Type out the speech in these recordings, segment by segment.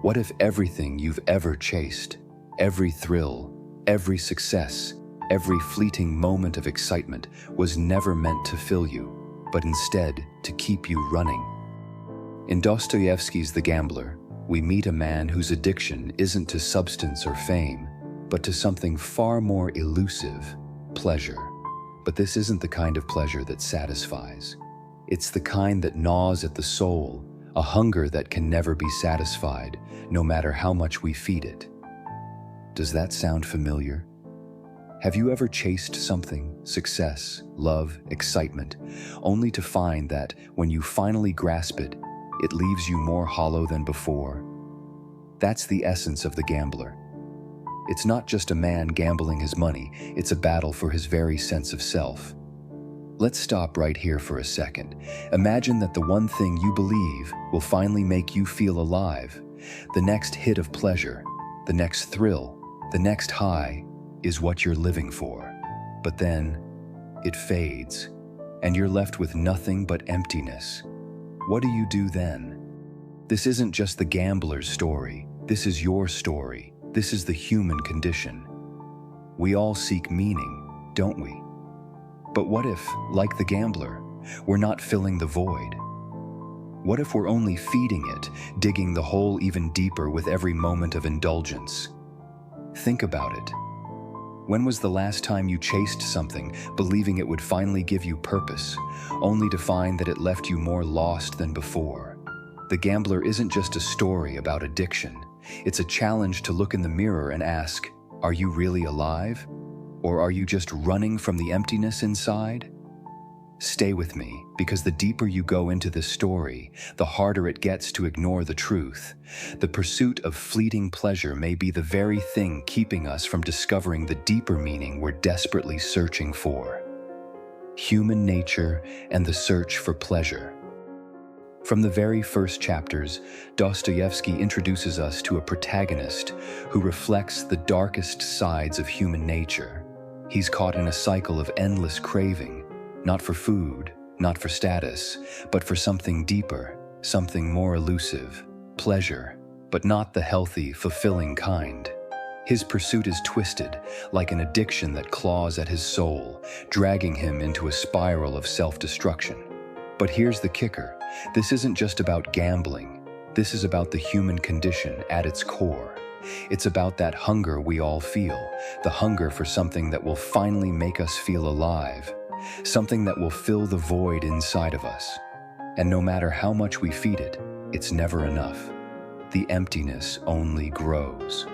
What if everything you've ever chased, every thrill, every success, every fleeting moment of excitement was never meant to fill you, but instead to keep you running? In Dostoevsky's The Gambler, we meet a man whose addiction isn't to substance or fame, but to something far more elusive, pleasure. But this isn't the kind of pleasure that satisfies. It's the kind that gnaws at the soul, a hunger that can never be satisfied, no matter how much we feed it. Does that sound familiar? Have you ever chased something, success, love, excitement, only to find that when you finally grasp it, it leaves you more hollow than before? That's the essence of The Gambler. It's not just a man gambling his money, it's a battle for his very sense of self. Let's stop right here for a second. Imagine that the one thing you believe will finally make you feel alive, the next hit of pleasure, the next thrill, the next high, is what you're living for. But then, it fades, and you're left with nothing but emptiness. What do you do then? This isn't just the gambler's story. This is your story. This is the human condition. We all seek meaning, don't we? But what if, like the gambler, we're not filling the void? What if we're only feeding it, digging the hole even deeper with every moment of indulgence? Think about it. When was the last time you chased something, believing it would finally give you purpose, only to find that it left you more lost than before? The Gambler isn't just a story about addiction. It's a challenge to look in the mirror and ask, are you really alive? Or are you just running from the emptiness inside? Stay with me, because the deeper you go into this story, the harder it gets to ignore the truth. The pursuit of fleeting pleasure may be the very thing keeping us from discovering the deeper meaning we're desperately searching for. Human nature and the search for pleasure. From the very first chapters, Dostoevsky introduces us to a protagonist who reflects the darkest sides of human nature. He's caught in a cycle of endless craving, not for food, not for status, but for something deeper, something more elusive, pleasure, but not the healthy, fulfilling kind. His pursuit is twisted, like an addiction that claws at his soul, dragging him into a spiral of self-destruction. But here's the kicker. This isn't just about gambling. This is about the human condition at its core. It's about that hunger we all feel, the hunger for something that will finally make us feel alive, something that will fill the void inside of us. And no matter how much we feed it, it's never enough. The emptiness only grows.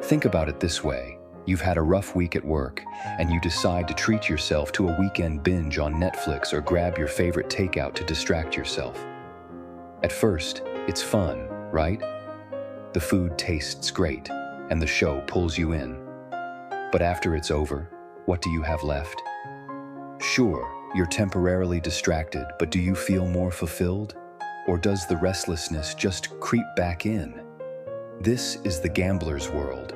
Think about it this way. You've had a rough week at work, and you decide to treat yourself to a weekend binge on Netflix or grab your favorite takeout to distract yourself. At first, it's fun, right? The food tastes great, and the show pulls you in. But after it's over, what do you have left? Sure, you're temporarily distracted, but do you feel more fulfilled? Or does the restlessness just creep back in? This is the gambler's world.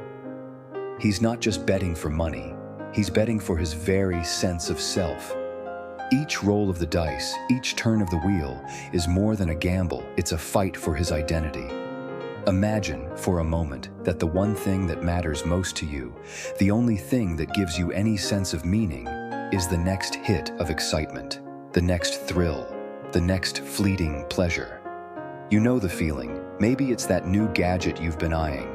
He's not just betting for money, he's betting for his very sense of self. Each roll of the dice, each turn of the wheel, is more than a gamble, it's a fight for his identity. Imagine, for a moment, that the one thing that matters most to you, the only thing that gives you any sense of meaning, is the next hit of excitement, the next thrill, the next fleeting pleasure. You know the feeling. Maybe it's that new gadget you've been eyeing,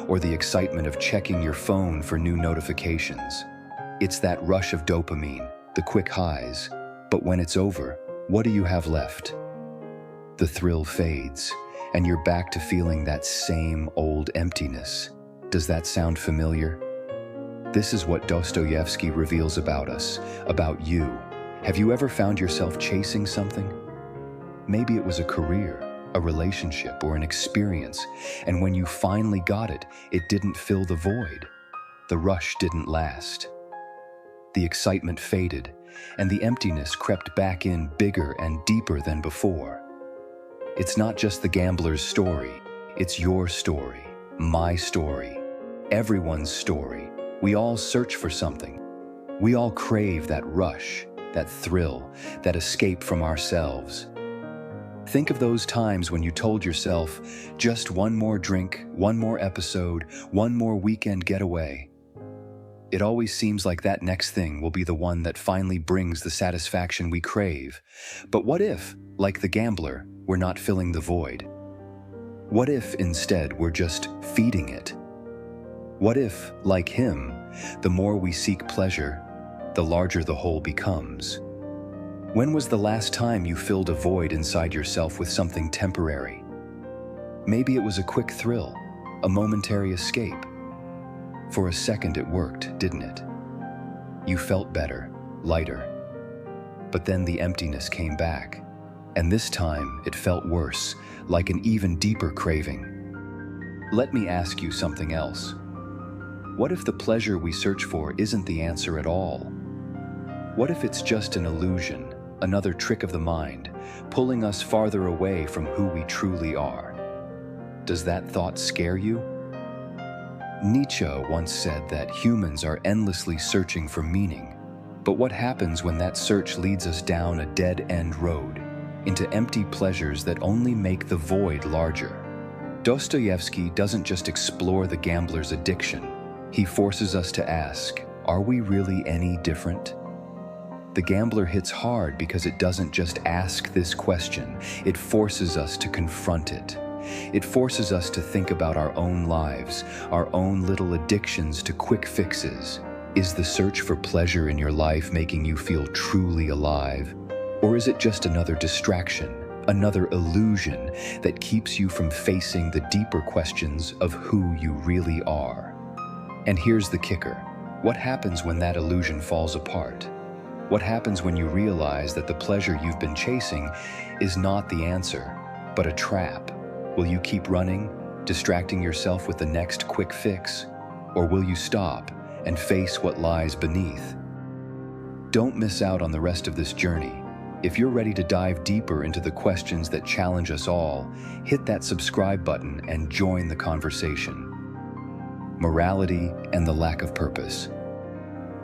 or the excitement of checking your phone for new notifications. It's that rush of dopamine, the quick highs. But when it's over, what do you have left? The thrill fades, and you're back to feeling that same old emptiness. Does that sound familiar? This is what Dostoevsky reveals about us, about you. Have you ever found yourself chasing something? Maybe it was a career, a relationship, or an experience, and when you finally got it, it didn't fill the void. The rush didn't last. The excitement faded, and the emptiness crept back in bigger and deeper than before. It's not just the gambler's story, it's your story, my story, everyone's story. We all search for something. We all crave that rush, that thrill, that escape from ourselves. Think of those times when you told yourself, just one more drink, one more episode, one more weekend getaway. It always seems like that next thing will be the one that finally brings the satisfaction we crave. But what if, like the gambler, we're not filling the void? What if, instead, we're just feeding it? What if, like him, the more we seek pleasure, the larger the hole becomes? When was the last time you filled a void inside yourself with something temporary? Maybe it was a quick thrill, a momentary escape. For a second it worked, didn't it? You felt better, lighter. But then the emptiness came back, and this time it felt worse, like an even deeper craving. Let me ask you something else. What if the pleasure we search for isn't the answer at all? What if it's just an illusion, another trick of the mind, pulling us farther away from who we truly are? Does that thought scare you? Nietzsche once said that humans are endlessly searching for meaning, but what happens when that search leads us down a dead-end road, into empty pleasures that only make the void larger? Dostoevsky doesn't just explore the gambler's addiction, he forces us to ask, are we really any different? The gambler hits hard because it doesn't just ask this question, it forces us to confront it. It forces us to think about our own lives, our own little addictions to quick fixes. Is the search for pleasure in your life making you feel truly alive? Or is it just another distraction, another illusion that keeps you from facing the deeper questions of who you really are? And here's the kicker. What happens when that illusion falls apart? What happens when you realize that the pleasure you've been chasing is not the answer, but a trap? Will you keep running, distracting yourself with the next quick fix? Or will you stop and face what lies beneath? Don't miss out on the rest of this journey. If you're ready to dive deeper into the questions that challenge us all, hit that subscribe button and join the conversation. Morality and the lack of purpose.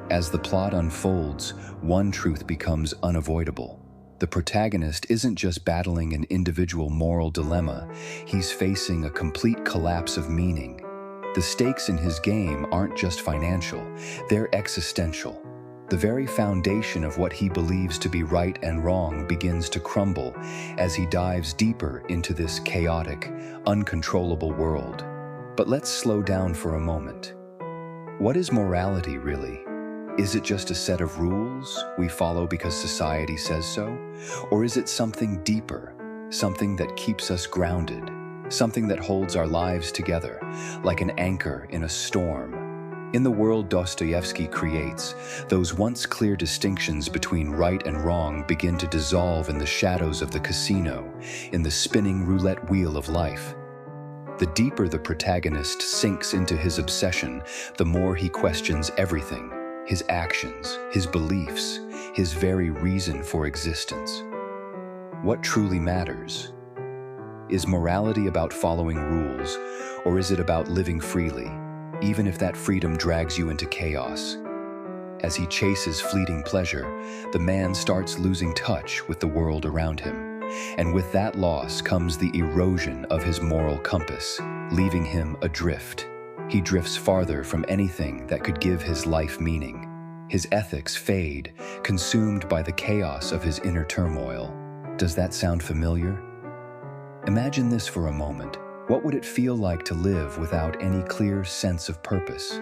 As the plot unfolds, one truth becomes unavoidable. The protagonist isn't just battling an individual moral dilemma, he's facing a complete collapse of meaning. The stakes in his game aren't just financial, they're existential. The very foundation of what he believes to be right and wrong begins to crumble as he dives deeper into this chaotic, uncontrollable world. But let's slow down for a moment. What is morality really? Is it just a set of rules we follow because society says so? Or is it something deeper, something that keeps us grounded, something that holds our lives together, like an anchor in a storm? In the world Dostoevsky creates, those once clear distinctions between right and wrong begin to dissolve in the shadows of the casino, in the spinning roulette wheel of life. The deeper the protagonist sinks into his obsession, the more he questions everything. His actions, his beliefs, his very reason for existence. What truly matters? Is morality about following rules, or is it about living freely, even if that freedom drags you into chaos? As he chases fleeting pleasure, the man starts losing touch with the world around him, and with that loss comes the erosion of his moral compass, leaving him adrift. He drifts farther from anything that could give his life meaning. His ethics fade, consumed by the chaos of his inner turmoil. Does that sound familiar? Imagine this for a moment. What would it feel like to live without any clear sense of purpose?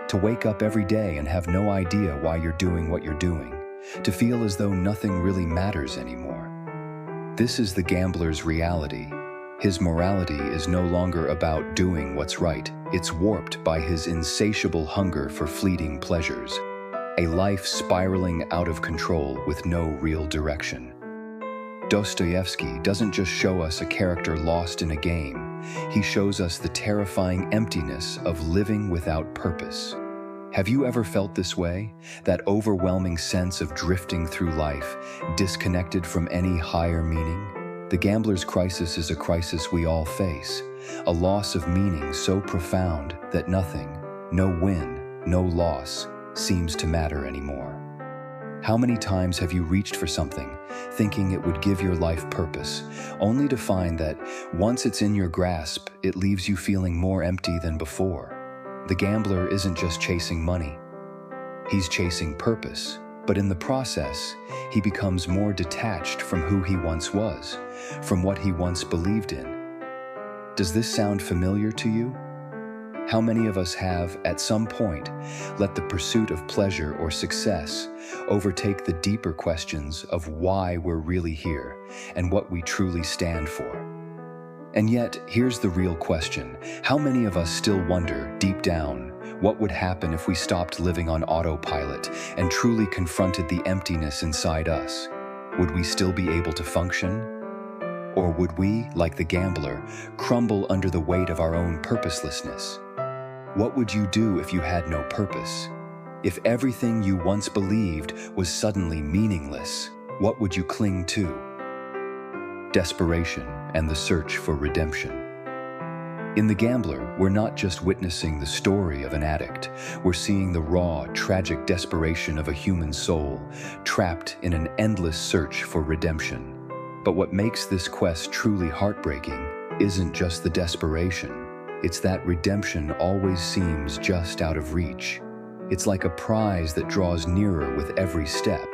To wake up every day and have no idea why you're doing what you're doing? To feel as though nothing really matters anymore? This is the gambler's reality. His morality is no longer about doing what's right. It's warped by his insatiable hunger for fleeting pleasures. A life spiraling out of control with no real direction. Dostoevsky doesn't just show us a character lost in a game. He shows us the terrifying emptiness of living without purpose. Have you ever felt this way? That overwhelming sense of drifting through life, disconnected from any higher meaning? The gambler's crisis is a crisis we all face, a loss of meaning so profound that nothing, no win, no loss, seems to matter anymore. How many times have you reached for something, thinking it would give your life purpose, only to find that once it's in your grasp, it leaves you feeling more empty than before? The gambler isn't just chasing money. He's chasing purpose, but in the process, he becomes more detached from who he once was, from what he once believed in. Does this sound familiar to you? How many of us have, at some point, let the pursuit of pleasure or success overtake the deeper questions of why we're really here and what we truly stand for? And yet, here's the real question. How many of us still wonder, deep down, what would happen if we stopped living on autopilot and truly confronted the emptiness inside us? Would we still be able to function? Or would we, like the gambler, crumble under the weight of our own purposelessness? What would you do if you had no purpose? If everything you once believed was suddenly meaningless, what would you cling to? Desperation and the search for redemption. In The Gambler, we're not just witnessing the story of an addict, we're seeing the raw, tragic desperation of a human soul, trapped in an endless search for redemption. But what makes this quest truly heartbreaking isn't just the desperation. It's that redemption always seems just out of reach. It's like a prize that draws nearer with every step,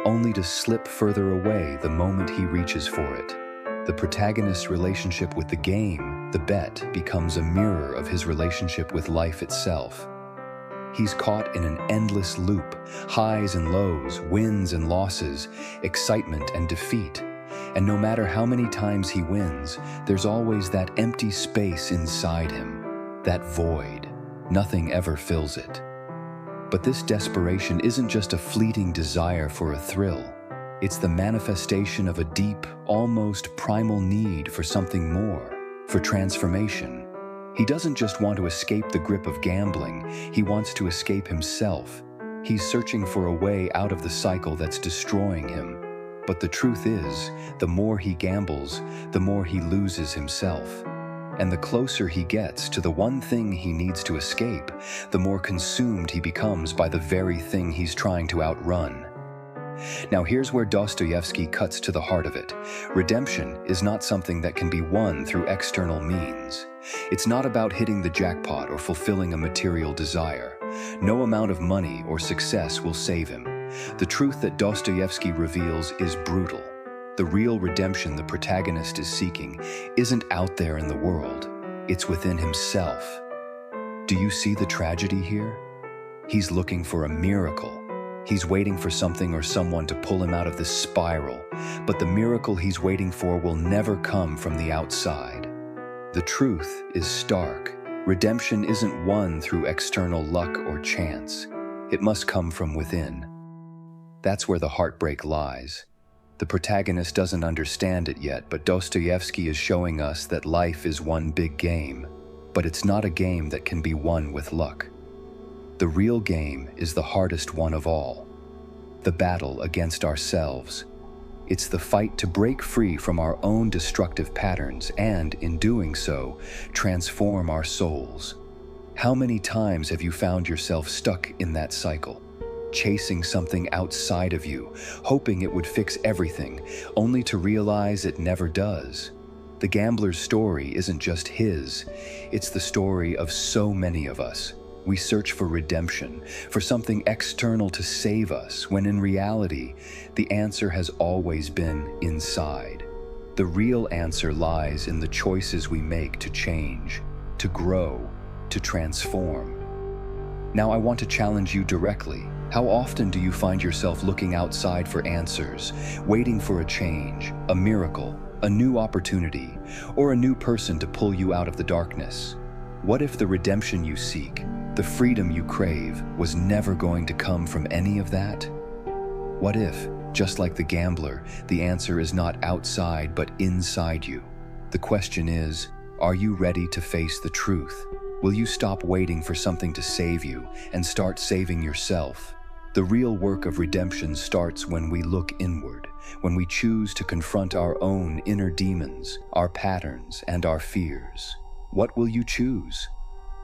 only to slip further away the moment he reaches for it. The protagonist's relationship with the game, the bet, becomes a mirror of his relationship with life itself. He's caught in an endless loop, highs and lows, wins and losses, excitement and defeat. And no matter how many times he wins, there's always that empty space inside him, that void. Nothing ever fills it. But this desperation isn't just a fleeting desire for a thrill. It's the manifestation of a deep, almost primal need for something more, for transformation. He doesn't just want to escape the grip of gambling, he wants to escape himself. He's searching for a way out of the cycle that's destroying him. But the truth is, the more he gambles, the more he loses himself. And the closer he gets to the one thing he needs to escape, the more consumed he becomes by the very thing he's trying to outrun. Now here's where Dostoevsky cuts to the heart of it. Redemption is not something that can be won through external means. It's not about hitting the jackpot or fulfilling a material desire. No amount of money or success will save him. The truth that Dostoevsky reveals is brutal. The real redemption the protagonist is seeking isn't out there in the world, it's within himself. Do you see the tragedy here? He's looking for a miracle. He's waiting for something or someone to pull him out of this spiral, but the miracle he's waiting for will never come from the outside. The truth is stark. Redemption isn't won through external luck or chance. It must come from within. That's where the heartbreak lies. The protagonist doesn't understand it yet, but Dostoevsky is showing us that life is one big game, but it's not a game that can be won with luck. The real game is the hardest one of all, the battle against ourselves. It's the fight to break free from our own destructive patterns and, in doing so, transform our souls. How many times have you found yourself stuck in that cycle? Chasing something outside of you, hoping it would fix everything, only to realize it never does. The gambler's story isn't just his, it's the story of so many of us. We search for redemption, for something external to save us, when in reality, the answer has always been inside. The real answer lies in the choices we make to change, to grow, to transform. Now I want to challenge you directly. How often do you find yourself looking outside for answers, waiting for a change, a miracle, a new opportunity, or a new person to pull you out of the darkness? What if the redemption you seek, the freedom you crave, was never going to come from any of that? What if, just like the gambler, the answer is not outside but inside you? The question is, are you ready to face the truth? Will you stop waiting for something to save you and start saving yourself? The real work of redemption starts when we look inward, when we choose to confront our own inner demons, our patterns, and our fears. What will you choose?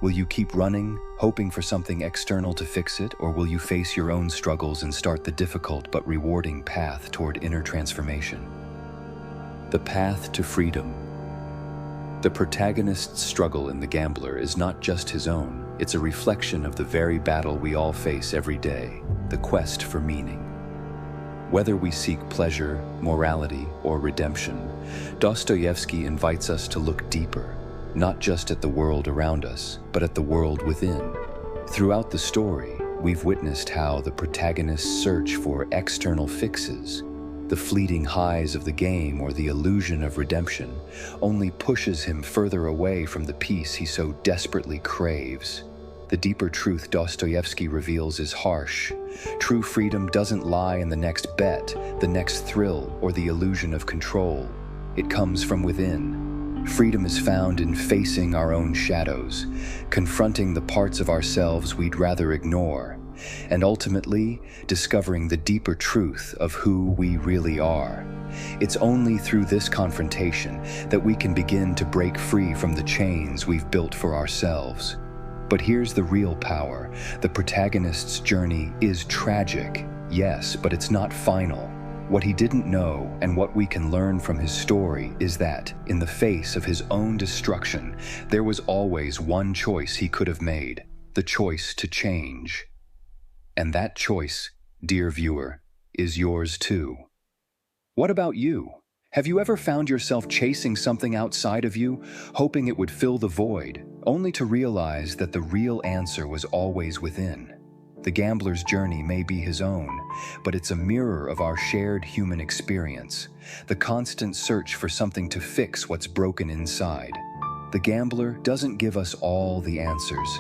Will you keep running, hoping for something external to fix it, or will you face your own struggles and start the difficult but rewarding path toward inner transformation? The path to freedom. The protagonist's struggle in The Gambler is not just his own, it's a reflection of the very battle we all face every day, the quest for meaning. Whether we seek pleasure, morality, or redemption, Dostoevsky invites us to look deeper, not just at the world around us, but at the world within. Throughout the story, we've witnessed how the protagonist's search for external fixes, the fleeting highs of the game or the illusion of redemption, only pushes him further away from the peace he so desperately craves. The deeper truth Dostoevsky reveals is harsh. True freedom doesn't lie in the next bet, the next thrill, or the illusion of control. It comes from within. Freedom is found in facing our own shadows, confronting the parts of ourselves we'd rather ignore, and ultimately discovering the deeper truth of who we really are. It's only through this confrontation that we can begin to break free from the chains we've built for ourselves. But here's the real power. The protagonist's journey is tragic, yes, but it's not final. What he didn't know, and what we can learn from his story, is that, in the face of his own destruction, there was always one choice he could have made, the choice to change. And that choice, dear viewer, is yours too. What about you? Have you ever found yourself chasing something outside of you, hoping it would fill the void, only to realize that the real answer was always within? The gambler's journey may be his own, but it's a mirror of our shared human experience, the constant search for something to fix what's broken inside. The Gambler doesn't give us all the answers.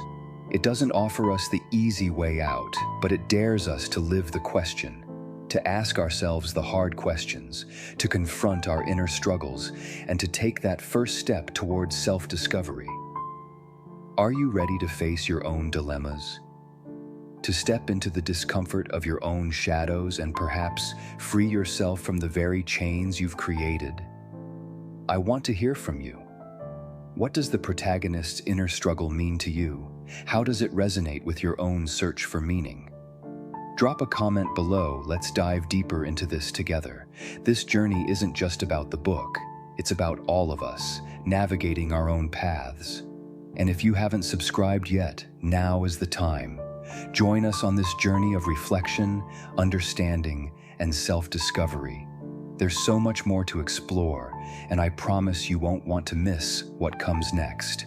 It doesn't offer us the easy way out, but it dares us to live the question, to ask ourselves the hard questions, to confront our inner struggles, and to take that first step towards self-discovery. Are you ready to face your own dilemmas? To step into the discomfort of your own shadows and perhaps free yourself from the very chains you've created? I want to hear from you. What does the protagonist's inner struggle mean to you? How does it resonate with your own search for meaning? Drop a comment below. Let's dive deeper into this together. This journey isn't just about the book. It's about all of us, navigating our own paths. And if you haven't subscribed yet, now is the time. Join us on this journey of reflection, understanding, and self-discovery. There's so much more to explore, and I promise you won't want to miss what comes next.